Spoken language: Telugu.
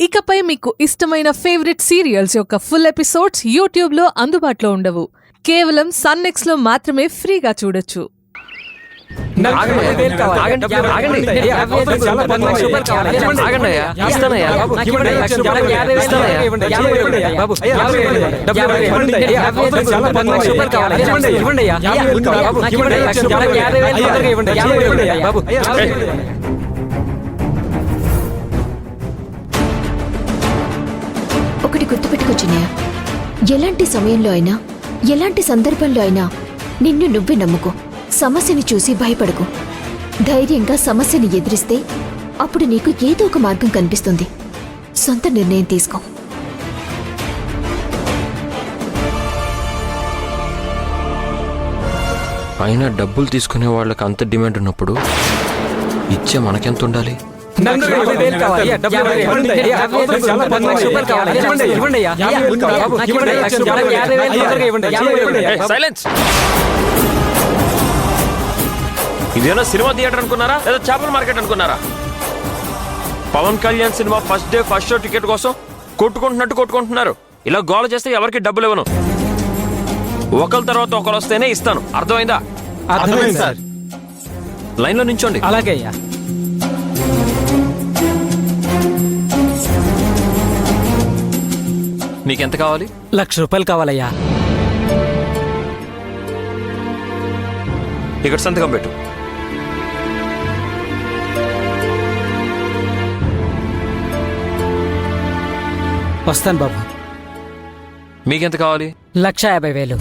ఇకపై మీకు ఇష్టమైన ఫేవరెట్ సీరియల్స్ యొక్క ఫుల్ ఎపిసోడ్స్ యూట్యూబ్లో అందుబాటులో ఉండవు. కేవలం సన్నెక్స్లో మాత్రమే ఫ్రీగా చూడొచ్చు. ఒకటి గుర్తుపెట్టుకొచ్చినాయా, ఎలాంటి సమయంలో అయినా ఎలాంటి సందర్భంలో అయినా నిన్ను నువ్వే నమ్ముకో. సమస్యని చూసి భయపడకు. ధైర్యంగా సమస్యని ఎదిరిస్తే అప్పుడు నీకు ఏదో ఒక మార్గం కనిపిస్తుంది. సొంత నిర్ణయం తీసుకో. అయినా డబ్బులు తీసుకునే వాళ్ళకి అంత డిమాండ్ ఉన్నప్పుడు ఇచ్చే మనకెంత ఉండాలి? సైలెన్స్. ఇదేనా సినిమా థియేటర్ అనుకున్నారా లేదా చేపల మార్కెట్ అనుకున్నారా? Pawan Kalyan cinema first day first show ticket కోసం కొట్టుకుంటున్నట్టు కొట్టుకుంటున్నారు. ఇలా గోల చేస్తే ఎవరికి డబ్బులు ఇవ్వను. ఒకరి తర్వాత ఒకరు వస్తేనే ఇస్తాను. అర్థమైందా? లైన్ లో నించోండి. అలాగే అయ్యా. మీకెంత కావాలి? ₹1,00,000 కావాలయ్యా. ఇక్కడ సంతకం పెట్టు. వస్తాను బాబు. మీకెంత కావాలి? ₹1,50,000.